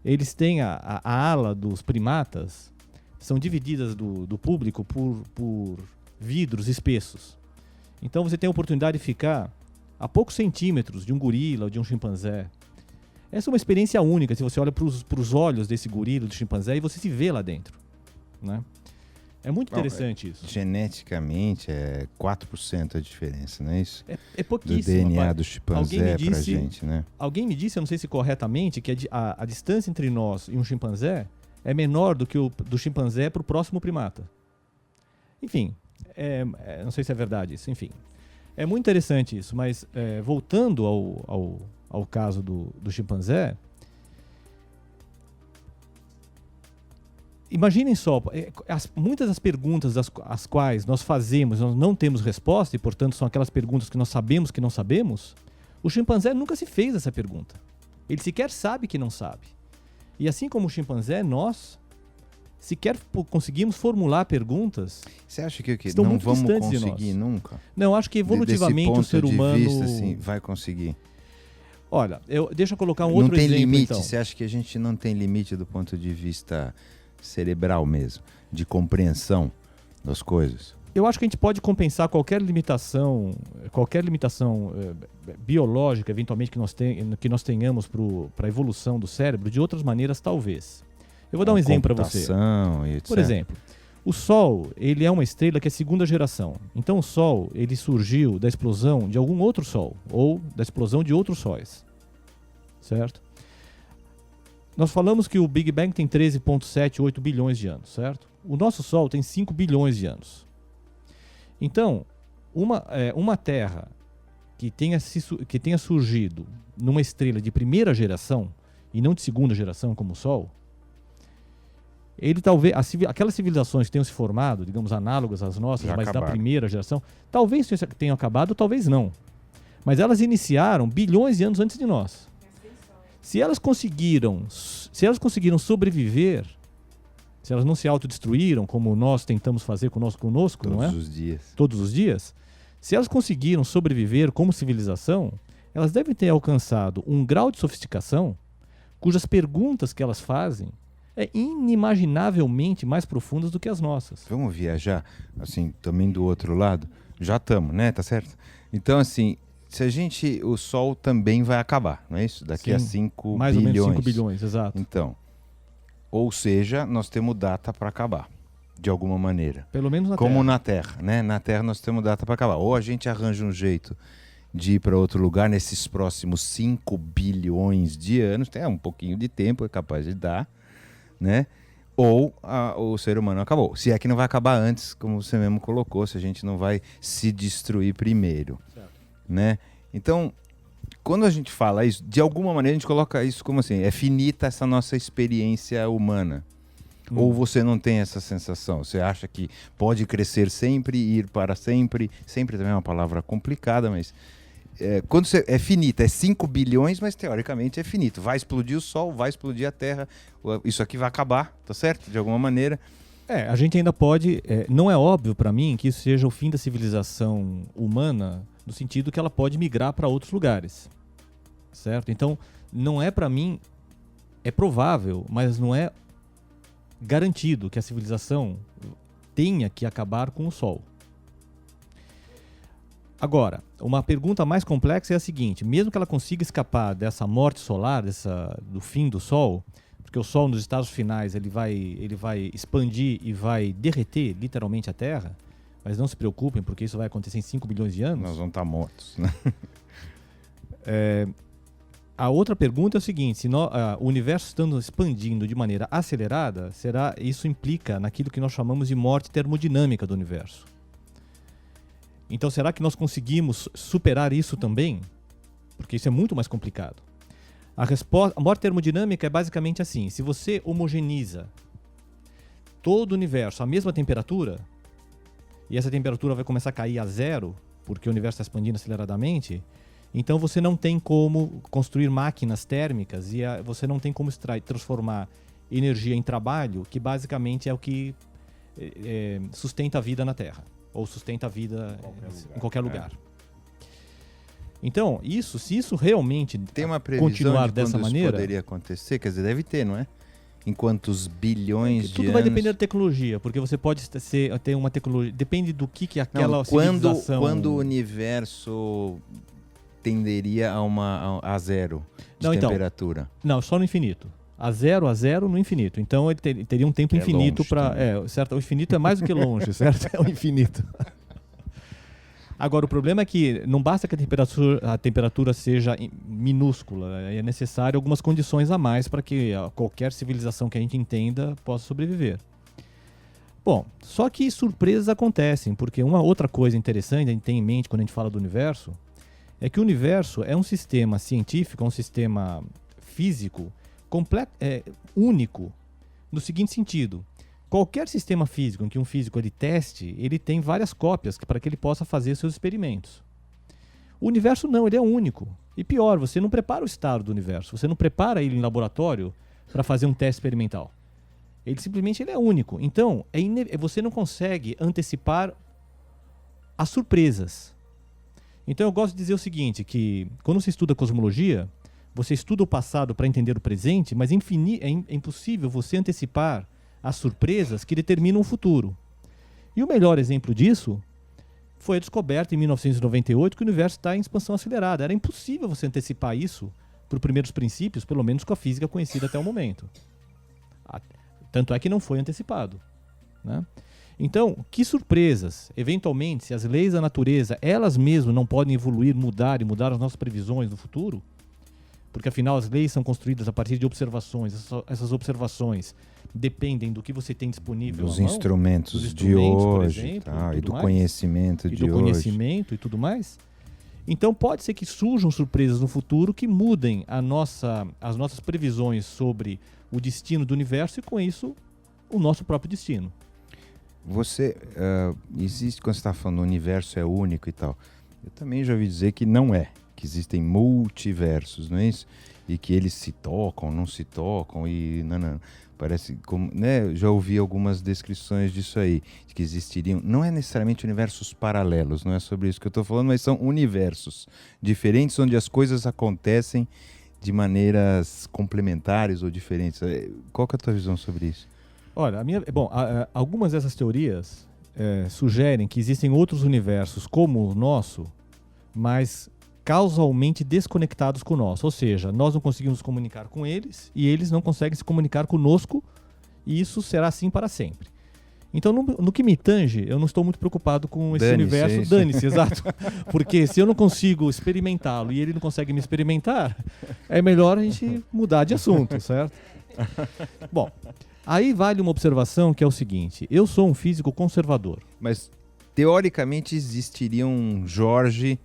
eles têm a ala dos primatas, são divididas do público por vidros espessos. Então você tem a oportunidade de ficar a poucos centímetros de um gorila ou de um chimpanzé. Essa é uma experiência única, se você olha para os olhos desse gorila, do chimpanzé, e você se vê lá dentro. Né? É muito interessante isso. Geneticamente é 4% a diferença, não é isso? É pouquíssimo. Do DNA do chimpanzé pra gente, né? Alguém me disse, eu não sei se corretamente, que a distância entre nós e um chimpanzé é menor do que o do chimpanzé para o próximo primata. Enfim, não sei se é verdade isso, enfim. É muito interessante isso, mas voltando ao caso do chimpanzé, imaginem só, muitas das perguntas às quais nós fazemos, nós não temos resposta, e portanto são aquelas perguntas que nós sabemos que não sabemos, o chimpanzé nunca se fez essa pergunta. Ele sequer sabe que não sabe. E assim como o chimpanzé, nós sequer conseguimos formular perguntas. Você acha que estão não muito vamos distantes de conseguir nós. nunca? Não, acho que evolutivamente o ser humano... Desse ponto de vista, assim, vai conseguir. Olha, deixa eu colocar um outro exemplo. Não tem limite? Então. Você acha que a gente não tem limite do ponto de vista cerebral mesmo, de compreensão das coisas? Eu acho que a gente pode compensar qualquer limitação biológica, eventualmente, que nós tenhamos para a evolução do cérebro, de outras maneiras, talvez. Eu vou dar um exemplo para você. E etc. Por exemplo, o Sol, ele é uma estrela que é segunda geração. Então o Sol, ele surgiu da explosão de algum outro Sol, ou da explosão de outros sóis. Certo? Nós falamos que o Big Bang tem 13,78 bilhões de anos, certo? O nosso Sol tem 5 bilhões de anos. Então, uma Terra que tenha surgido numa estrela de primeira geração, e não de segunda geração como o Sol, ele talvez, aquelas civilizações que tenham se formado, digamos, análogas às nossas, mas da primeira geração, talvez tenham acabado, talvez não. Mas elas iniciaram bilhões de anos antes de nós. Se elas conseguiram sobreviver, se elas não se autodestruíram, como nós tentamos fazer conosco, não é? Todos os dias. Se elas conseguiram sobreviver como civilização, elas devem ter alcançado um grau de sofisticação cujas perguntas que elas fazem é inimaginavelmente mais profundas do que as nossas. Vamos viajar, assim, também do outro lado? Já estamos, né? Tá certo? Então, assim, o Sol também vai acabar, não é isso? Daqui a 5 bilhões. Mais ou menos 5 bilhões, exato. Então, Ou seja, nós temos data para acabar, de alguma maneira. Pelo menos na Como Terra. na Terra, né? Na Terra nós temos data para acabar. Ou a gente arranja um jeito de ir para outro lugar nesses próximos 5 bilhões de anos, tem um pouquinho de tempo, é capaz de dar, né? Ou o ser humano acabou. Se é que não vai acabar antes, como você mesmo colocou, se a gente não vai se destruir primeiro, né? Então, quando a gente fala isso, de alguma maneira a gente coloca isso como assim, é finita essa nossa experiência humana. Ou você não tem essa sensação? Você acha que pode crescer sempre, ir para sempre? Sempre também é uma palavra complicada, mas quando você é finita, é 5 bilhões, mas teoricamente é finito. Vai explodir o Sol, vai explodir a Terra, isso aqui vai acabar, tá certo? De alguma maneira. A gente ainda pode... não é óbvio para mim que isso seja o fim da civilização humana, no sentido que ela pode migrar para outros lugares, certo? Então, não é para mim... É provável, mas não é garantido que a civilização tenha que acabar com o Sol. Agora, uma pergunta mais complexa é a seguinte: mesmo que ela consiga escapar dessa morte solar, do fim do Sol, porque o Sol nos estágios finais ele vai expandir e vai derreter literalmente a Terra, mas não se preocupem porque isso vai acontecer em 5 bilhões de anos. Nós vamos estar mortos, né? A outra pergunta é o seguinte: se o universo estando expandindo de maneira acelerada, isso implica naquilo que nós chamamos de morte termodinâmica do universo. Então, será que nós conseguimos superar isso também? Porque isso é muito mais complicado. A morte termodinâmica é basicamente assim: se você homogeneiza todo o universo à mesma temperatura, e essa temperatura vai começar a cair a zero, porque o universo está expandindo aceleradamente, então você não tem como construir máquinas térmicas e você não tem como transformar energia em trabalho, que basicamente é o que sustenta a vida na Terra, ou sustenta a vida em qualquer lugar. Então, se isso realmente tem uma previsão continuar de dessa quando maneira, isso poderia acontecer? Quer dizer, deve ter, não é? Em quantos bilhões de tudo anos? vai depender da tecnologia, porque você pode ter uma tecnologia, depende do que aquela civilização... Quando o universo tenderia a zero de temperatura? Não, só no infinito. A zero no infinito. Então ele teria um tempo infinito para... certo? O infinito é mais do que longe, certo? É o infinito. Agora, o problema é que não basta que a temperatura seja minúscula, é necessário algumas condições a mais para que qualquer civilização que a gente entenda possa sobreviver. Bom, só que surpresas acontecem, porque uma outra coisa interessante a gente tem em mente quando a gente fala do universo é que o universo é um sistema científico, é um sistema físico único, no seguinte sentido: qualquer sistema físico em que um físico ele teste, ele tem várias cópias para que ele possa fazer seus experimentos. O universo não, ele é único. E pior, você não prepara o estado do universo, você não prepara ele em laboratório para fazer um teste experimental. Ele simplesmente é único. Então, você não consegue antecipar as surpresas. Então eu gosto de dizer o seguinte, que quando você estuda cosmologia, você estuda o passado para entender o presente, mas é impossível você antecipar as surpresas que determinam o futuro. E o melhor exemplo disso foi a descoberta em 1998 que o universo está em expansão acelerada. Era impossível você antecipar isso por primeiros princípios, pelo menos com a física conhecida até o momento. Tanto é que não foi antecipado, né? Então, que surpresas, eventualmente, se as leis da natureza, elas mesmas não podem evoluir, mudar as nossas previsões do futuro, porque afinal as leis são construídas a partir de observações, essas observações dependem do que você tem disponível dos instrumentos de hoje, por exemplo, e do conhecimento de hoje. E do conhecimento e tudo mais. Então pode ser que surjam surpresas no futuro que mudem as nossas previsões sobre o destino do universo e com isso o nosso próprio destino. Existe, quando você está falando o universo é único e tal, eu também já ouvi dizer que não é, que existem multiversos, não é isso? E que eles se tocam, não se tocam e não. Parece como, né? Eu já ouvi algumas descrições disso aí, de que existiriam, não é necessariamente universos paralelos, não é sobre isso que eu estou falando, mas são universos diferentes onde as coisas acontecem de maneiras complementares ou diferentes. Qual que é a tua visão sobre isso? Olha, algumas dessas teorias sugerem que existem outros universos como o nosso, mas causalmente desconectados com o nosso. Ou seja, nós não conseguimos nos comunicar com eles e eles não conseguem se comunicar conosco e isso será assim para sempre. Então, no que me tange, eu não estou muito preocupado com esse universo. Dane-se, exato. Porque se eu não consigo experimentá-lo e ele não consegue me experimentar, é melhor a gente mudar de assunto, certo? Bom, aí vale uma observação que é o seguinte: eu sou um físico conservador. Mas, teoricamente, existiria um Jorge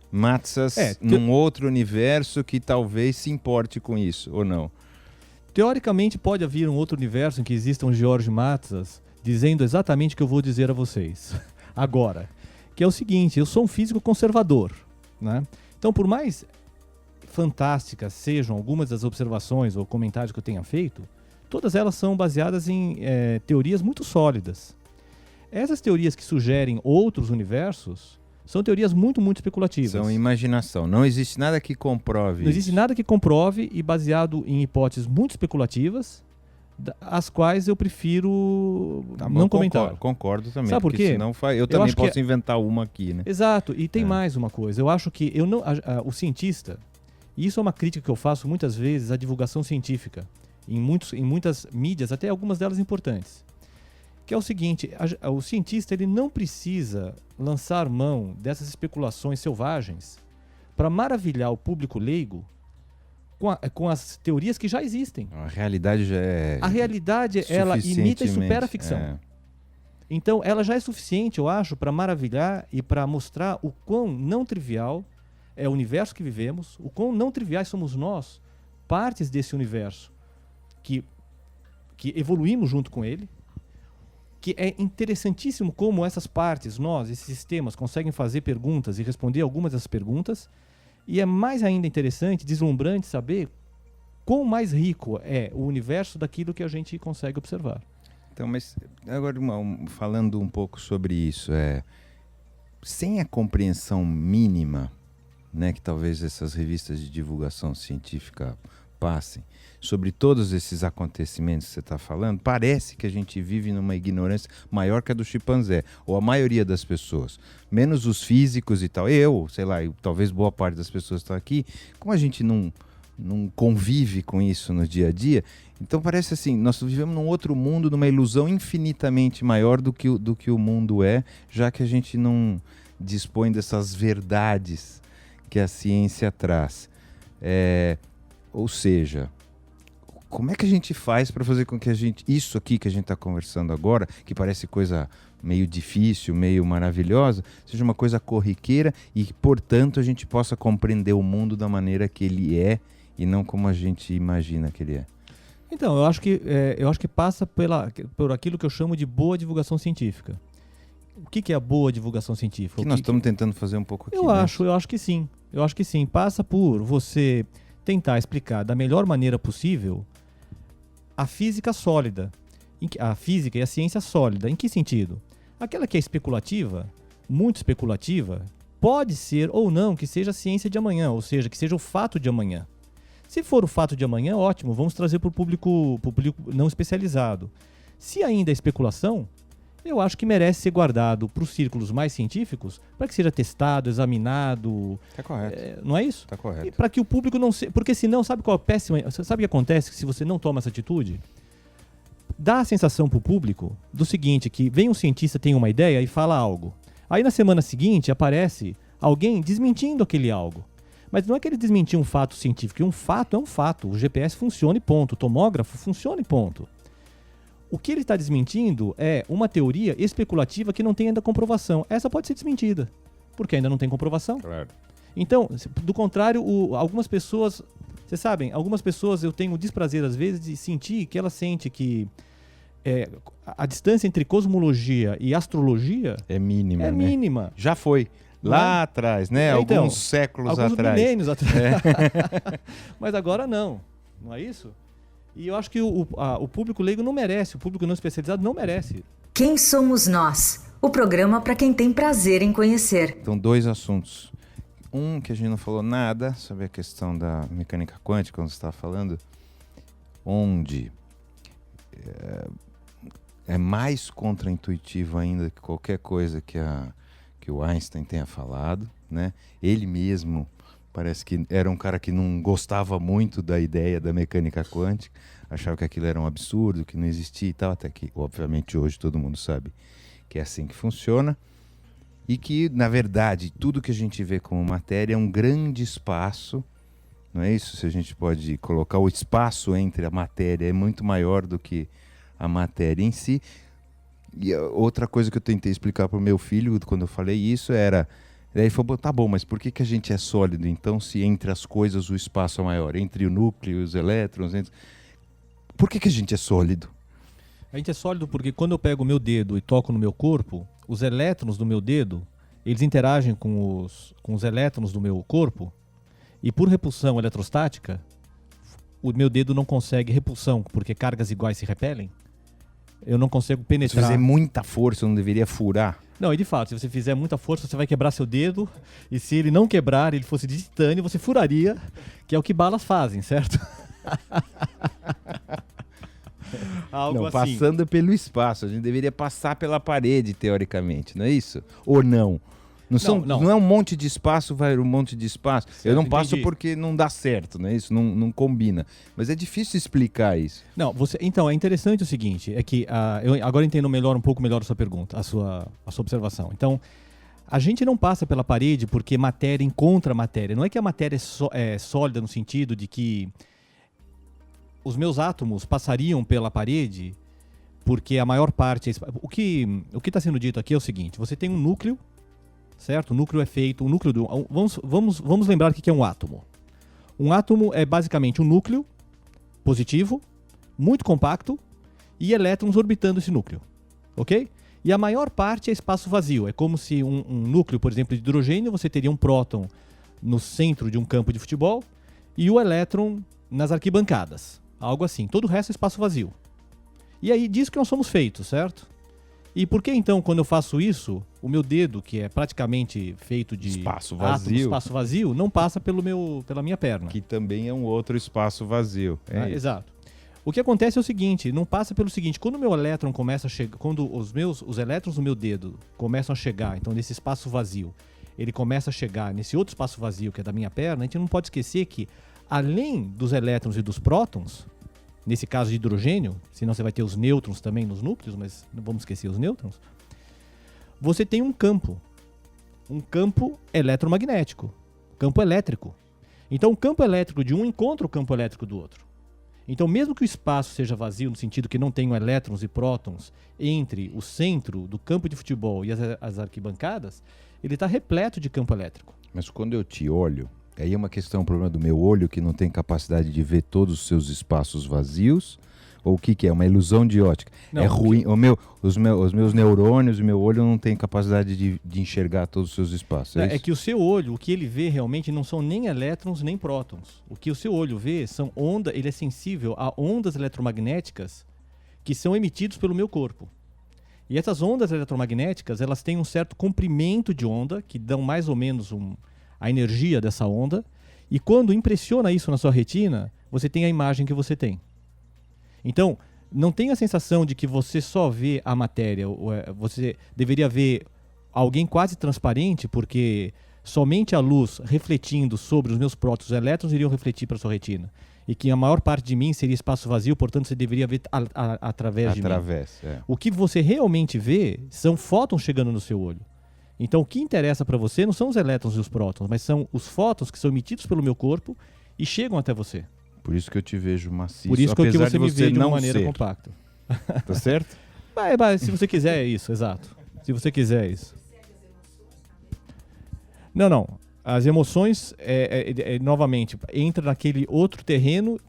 Matsas num outro universo que talvez se importe com isso, ou não? Teoricamente, pode haver um outro universo em que exista um Jorge Matsas dizendo exatamente o que eu vou dizer a vocês agora, que é o seguinte: eu sou um físico conservador, né? Então, por mais fantásticas sejam algumas das observações ou comentários que eu tenha feito, todas elas são baseadas em teorias muito sólidas. Essas teorias que sugerem outros universos são teorias muito, muito especulativas. São imaginação. Não existe nada que comprove. Não existe nada que comprove, e baseado em hipóteses muito especulativas, as quais eu prefiro não comentar. Concordo também. Sabe por quê? Senão eu também posso inventar uma aqui, né? Exato. E tem mais uma coisa. Eu acho que o cientista, e isso é uma crítica que eu faço muitas vezes à divulgação científica, em muitas mídias, até algumas delas importantes, que é o seguinte: o cientista ele não precisa lançar mão dessas especulações selvagens para maravilhar o público leigo com as teorias que já existem. A realidade já é... A realidade, ela imita e supera a ficção. Então, ela já é suficiente, eu acho, para maravilhar e para mostrar o quão não trivial é o universo que vivemos, o quão não triviais somos nós, partes desse universo, que evoluímos junto com ele, que é interessantíssimo como essas partes, nós, esses sistemas, conseguem fazer perguntas e responder algumas dessas perguntas. E é mais ainda interessante, deslumbrante saber quão mais rico é o universo daquilo que a gente consegue observar. Então, mas agora falando um pouco sobre isso, sem a compreensão mínima, né, que talvez essas revistas de divulgação científica passem, sobre todos esses acontecimentos que você está falando, parece que a gente vive numa ignorância maior que a do chimpanzé, ou a maioria das pessoas, menos os físicos e tal. Talvez boa parte das pessoas que estão aqui, como a gente não convive com isso no dia a dia, então parece assim, nós vivemos num outro mundo, numa ilusão infinitamente maior do que o mundo é, já que a gente não dispõe dessas verdades que a ciência traz. Ou seja, como é que a gente faz para fazer com que isso aqui que a gente está conversando agora, que parece coisa meio difícil, meio maravilhosa, seja uma coisa corriqueira e que, portanto, a gente possa compreender o mundo da maneira que ele é e não como a gente imagina que ele é? Então, eu acho que passa por aquilo que eu chamo de boa divulgação científica. O que é a boa divulgação científica? Que nós estamos tentando fazer um pouco aqui. Eu acho que sim. Eu acho que sim. Passa por você tentar explicar da melhor maneira possível a física sólida. A física e a ciência sólida. Em que sentido? Aquela que é especulativa, muito especulativa, pode ser ou não que seja a ciência de amanhã, ou seja, que seja o fato de amanhã. Se for o fato de amanhã, ótimo, vamos trazer para o público não especializado. Se ainda é especulação, eu acho que merece ser guardado para os círculos mais científicos, para que seja testado, examinado. Está correto. Não é isso? Está correto. E para que o público não se... Porque senão, sabe qual é péssima... Sabe o que acontece se você não toma essa atitude? Dá a sensação para o público do seguinte, que vem um cientista, tem uma ideia e fala algo. Aí na semana seguinte aparece alguém desmentindo aquele algo. Mas não é que ele desmentiu um fato científico, e um fato é um fato. O GPS funciona e ponto. O tomógrafo funciona e ponto. O que ele está desmentindo é uma teoria especulativa que não tem ainda comprovação. Essa pode ser desmentida, porque ainda não tem comprovação. Claro. Então, do contrário, algumas pessoas... Vocês sabem, algumas pessoas eu tenho o desprazer, às vezes, de sentir que ela sente que a distância entre cosmologia e astrologia é mínima. É mínima. Já foi. Lá atrás, né? Então, alguns séculos alguns atrás. Milênios atrás. Mas agora não. Não é isso? E eu acho que o público leigo não merece, o público não especializado não merece. Quem somos nós? O programa para quem tem prazer em conhecer. Então, 2 assuntos. Um que a gente não falou nada sobre a questão da mecânica quântica, quando você estava falando, onde é mais contraintuitivo ainda que qualquer coisa que o Einstein tenha falado, né? Ele mesmo Parece que era um cara que não gostava muito da ideia da mecânica quântica, achava que aquilo era um absurdo, que não existia e tal, até que, obviamente, hoje todo mundo sabe que é assim que funciona. E que, na verdade, tudo que a gente vê como matéria é um grande espaço, não é isso? Se a gente pode colocar o espaço entre a matéria, é muito maior do que a matéria em si. E outra coisa que eu tentei explicar para o meu filho, quando eu falei isso, era... Ele falou, tá bom, mas por que a gente é sólido, então, se entre as coisas o espaço é maior? Entre o núcleo e os elétrons? Por que a gente é sólido? A gente é sólido porque quando eu pego o meu dedo e toco no meu corpo, os elétrons do meu dedo, eles interagem com os elétrons do meu corpo e por repulsão eletrostática, o meu dedo não consegue repulsão, porque cargas iguais se repelem. Eu não consigo penetrar. Se fizer muita força, eu não deveria furar? Não, e de fato, se você fizer muita força, você vai quebrar seu dedo e se ele não quebrar, ele fosse de titânio, você furaria, que é o que balas fazem, certo? Algo não, assim. passando pelo espaço. A gente deveria passar pela parede, teoricamente, não é isso? Ou não? Não é um monte de espaço, vai um monte de espaço. Certo, eu não passo porque não dá certo, não é isso? Não combina. Mas é difícil explicar isso. Não, então, é interessante o seguinte, é que eu agora entendo um pouco melhor a sua pergunta, a sua observação. Então, a gente não passa pela parede porque matéria encontra matéria. Não é que a matéria é sólida no sentido de que os meus átomos passariam pela parede porque a maior parte... O que está sendo dito aqui é o seguinte, você tem um núcleo, certo? O núcleo é feito... Vamos lembrar o que é um átomo. Um átomo é basicamente um núcleo positivo, muito compacto, e elétrons orbitando esse núcleo. Ok? E a maior parte é espaço vazio. É como se um núcleo, por exemplo, de hidrogênio, você teria um próton no centro de um campo de futebol e o elétron nas arquibancadas. Algo assim. Todo o resto é espaço vazio. E aí, disso que nós somos feitos, certo? E por que então, quando eu faço isso, o meu dedo, que é praticamente feito de espaço vazio, não passa pela minha perna? Que também é um outro espaço vazio. Exato. O que acontece é o seguinte, não passa pelo seguinte, quando o meu elétron começa a chegar, quando os elétrons do meu dedo começam a chegar, então nesse espaço vazio, ele começa a chegar nesse outro espaço vazio que é da minha perna, a gente não pode esquecer que, além dos elétrons e dos prótons, nesse caso de hidrogênio, senão você vai ter os nêutrons também nos núcleos, mas não vamos esquecer os nêutrons, você tem um campo eletromagnético, campo elétrico. Então o campo elétrico de um encontra o campo elétrico do outro. Então mesmo que o espaço seja vazio, no sentido que não tenham elétrons e prótons entre o centro do campo de futebol e as arquibancadas, ele está repleto de campo elétrico. Mas quando eu te olho, aí é um problema do meu olho que não tem capacidade de ver todos os seus espaços vazios? Ou o que é? Uma ilusão de ótica? Não, é ruim. Os meus neurônios, o meu olho não tem capacidade de enxergar todos os seus espaços. É que o seu olho, o que ele vê realmente não são nem elétrons nem prótons. O que o seu olho vê são ondas, ele é sensível a ondas eletromagnéticas que são emitidas pelo meu corpo. E essas ondas eletromagnéticas, elas têm um certo comprimento de onda, que dão mais ou menos a energia dessa onda, e quando impressiona isso na sua retina, você tem a imagem que você tem. Então, não tem a sensação de que você só vê a matéria, você deveria ver alguém quase transparente, porque somente a luz refletindo sobre os meus prótons e elétrons iriam refletir para a sua retina. E que a maior parte de mim seria espaço vazio, portanto você deveria ver através de mim. O que você realmente vê são fótons chegando no seu olho. Então o que interessa para você não são os elétrons e os prótons, mas são os fótons que são emitidos pelo meu corpo e chegam até você. Por isso que eu te vejo maciço, por isso que apesar você me vê de uma maneira ser compacta. Tá certo? Se você quiser é isso, exato. Se você quiser é isso. Não. As emoções, novamente, entra naquele outro terreno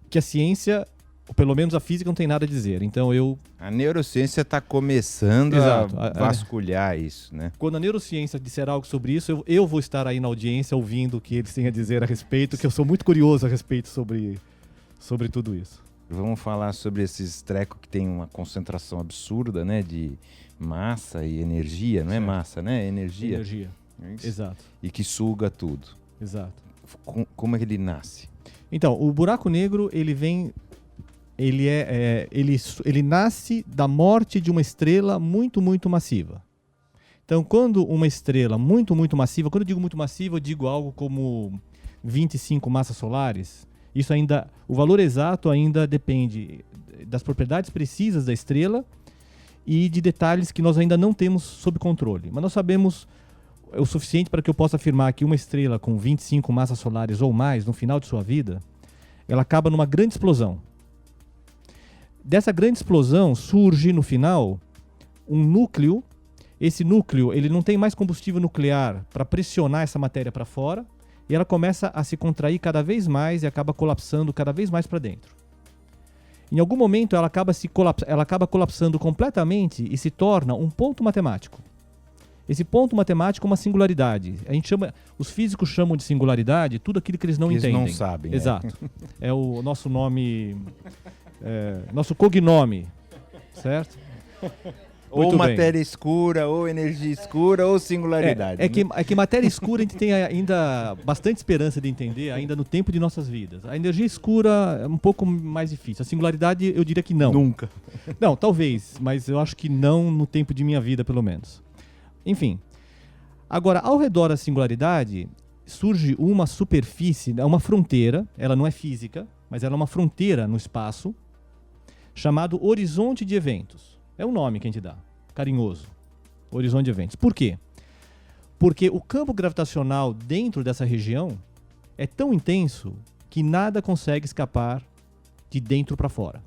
que a ciência, ou pelo menos a física, não tem nada a dizer. Então a neurociência está começando a vasculhar isso, né? Quando a neurociência disser algo sobre isso, eu vou estar aí na audiência ouvindo o que eles têm a dizer a respeito, que eu sou muito curioso a respeito sobre tudo isso. Vamos falar sobre esses trecos que tem uma concentração absurda, né? De massa e energia, não é massa, né? Energia. É exato. E que suga tudo. Exato. Como é que ele nasce? Então, o buraco negro, ele nasce da morte de uma estrela muito, muito massiva. Então, quando uma estrela muito, muito massiva, quando eu digo muito massiva, eu digo algo como 25 massas solares. Isso ainda, o valor exato ainda depende das propriedades precisas da estrela e de detalhes que nós ainda não temos sob controle. Mas nós sabemos o suficiente para que eu possa afirmar que uma estrela com 25 massas solares ou mais, no final de sua vida, ela acaba numa grande explosão. Dessa grande explosão surge, no final, um núcleo. Esse núcleo ele não tem mais combustível nuclear para pressionar essa matéria para fora, e ela começa a se contrair cada vez mais e acaba colapsando cada vez mais para dentro. Em algum momento ela acaba colapsando completamente e se torna um ponto matemático. Esse ponto matemático é uma singularidade. Os físicos chamam de singularidade tudo aquilo que eles não entendem. Eles não sabem. Exato. É o nosso nome, nosso cognome, certo? Ou Muito matéria bem. escura, ou energia escura, ou singularidade. É que matéria escura a gente tem ainda bastante esperança de entender, ainda no tempo de nossas vidas. A energia escura é um pouco mais difícil. A singularidade, eu diria que não. Nunca. Não, talvez, mas eu acho que não no tempo de minha vida, pelo menos. Enfim. Agora, ao redor da singularidade, surge uma superfície, uma fronteira, ela não é física, mas ela é uma fronteira no espaço, chamado horizonte de eventos. É o nome que a gente dá, carinhoso. Horizonte de eventos. Por quê? Porque o campo gravitacional dentro dessa região é tão intenso que nada consegue escapar de dentro para fora.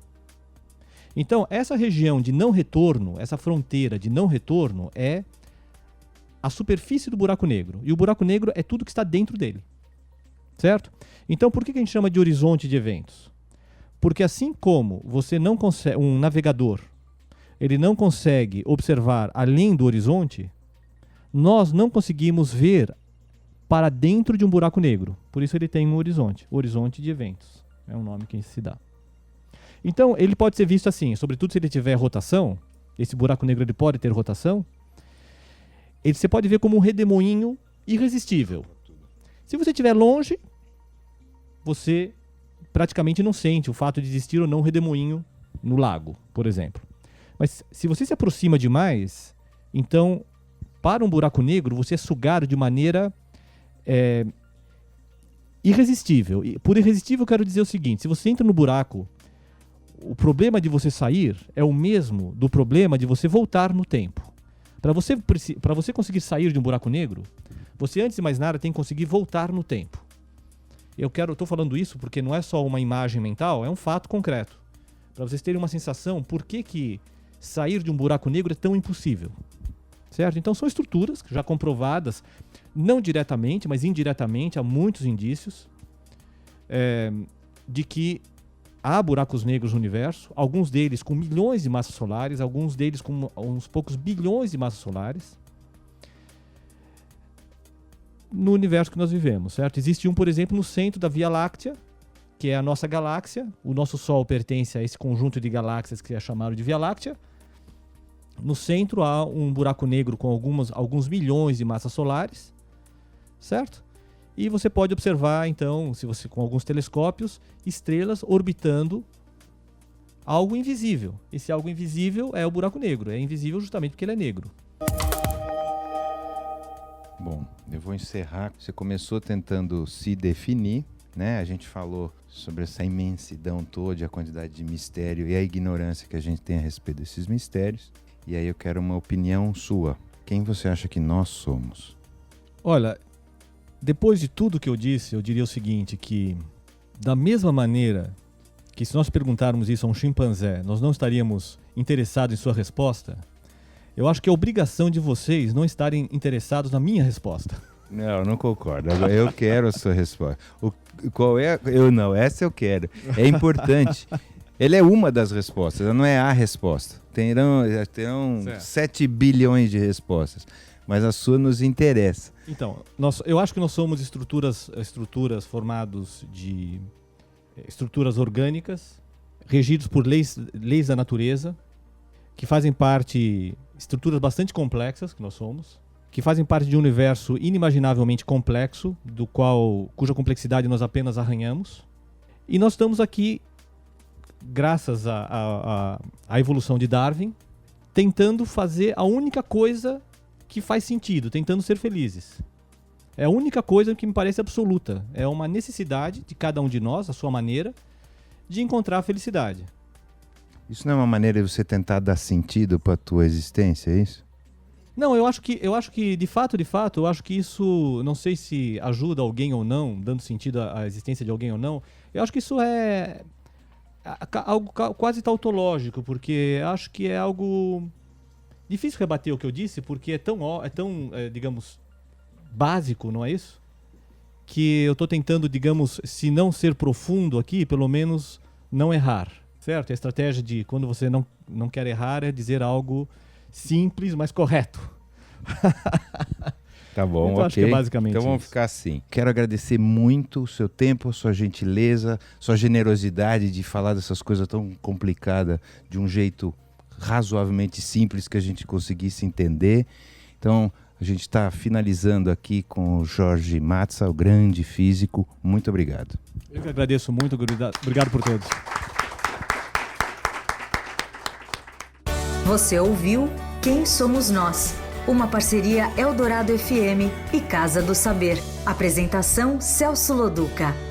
Então, essa região de não retorno, essa fronteira de não retorno é a superfície do buraco negro. E o buraco negro é tudo que está dentro dele. Certo? Então, por que a gente chama de horizonte de eventos? Porque assim como você não consegue, um navegador, ele não consegue observar além do horizonte, nós não conseguimos ver para dentro de um buraco negro. Por isso ele tem um horizonte de eventos. É um nome que se dá. Então, ele pode ser visto assim, sobretudo se ele tiver rotação, esse buraco negro ele pode ter rotação, você pode ver como um redemoinho irresistível. Se você estiver longe, você praticamente não sente o fato de existir ou não um redemoinho no lago, por exemplo. Mas se você se aproxima demais, então, para um buraco negro, você é sugado de maneira irresistível. E por irresistível eu quero dizer o seguinte: se você entra no buraco, o problema de você sair é o mesmo do problema de você voltar no tempo. Para você conseguir sair de um buraco negro, você, antes de mais nada, tem que conseguir voltar no tempo. Estou falando isso porque não é só uma imagem mental, é um fato concreto. Para vocês terem uma sensação, por que sair de um buraco negro é tão impossível? Certo? Então são estruturas já comprovadas, não diretamente, mas indiretamente, há muitos indícios de que há buracos negros no universo, alguns deles com milhões de massas solares, alguns deles com uns poucos bilhões de massas solares, no universo que nós vivemos, certo? Existe um, por exemplo, no centro da Via Láctea, que é a nossa galáxia. O nosso Sol pertence a esse conjunto de galáxias que é chamado de Via Láctea. No centro há um buraco negro com alguns milhões de massas solares, certo? E você pode observar, então, com alguns telescópios, estrelas orbitando algo invisível. Esse algo invisível é o buraco negro. É invisível justamente porque ele é negro. Bom, eu vou encerrar. Você começou tentando se definir, né? A gente falou sobre essa imensidão toda, a quantidade de mistério e a ignorância que a gente tem a respeito desses mistérios. E aí eu quero uma opinião sua. Quem você acha que nós somos? Olha, depois de tudo que eu disse, eu diria o seguinte, que da mesma maneira que se nós perguntarmos isso a um chimpanzé, nós não estaríamos interessados em sua resposta, eu acho que é obrigação de vocês não estarem interessados na minha resposta. Não concordo. Agora eu quero a sua resposta. Qual é? Essa eu quero. É importante. Ele é uma das respostas, ela não é a resposta. Terão 7 bilhões de respostas, mas a sua nos interessa. Então, eu acho que nós somos estruturas formadas de estruturas orgânicas, regidos por leis da natureza, que fazem parte, estruturas bastante complexas que nós somos, que fazem parte de um universo inimaginavelmente complexo, cuja complexidade nós apenas arranhamos. E nós estamos aqui, graças à evolução de Darwin, tentando fazer a única coisa que faz sentido, tentando ser felizes. É a única coisa que me parece absoluta. É uma necessidade de cada um de nós, a sua maneira, de encontrar a felicidade. Isso não é uma maneira de você tentar dar sentido para a tua existência, é isso? Não, eu acho que de fato, eu acho que isso, não sei se ajuda alguém ou não, dando sentido à existência de alguém ou não, eu acho que isso é algo quase tautológico, porque acho que é algo difícil rebater o que eu disse, porque é tão digamos, básico, não é isso? Que eu estou tentando, digamos, se não ser profundo aqui, pelo menos não errar, certo? A estratégia de quando você não quer errar é dizer algo simples, mas correto. Tá bom, então, ok. acho que é basicamente então vamos isso. ficar assim. Quero agradecer muito o seu tempo, sua gentileza, sua generosidade de falar dessas coisas tão complicadas de um jeito razoavelmente simples que a gente conseguisse entender. Então, a gente está finalizando aqui com o Jorge Mazza, o grande físico. Muito obrigado. Eu que agradeço muito, obrigado por todos. Você ouviu Quem Somos Nós? Uma parceria Eldorado FM e Casa do Saber. Apresentação Celso Loduca.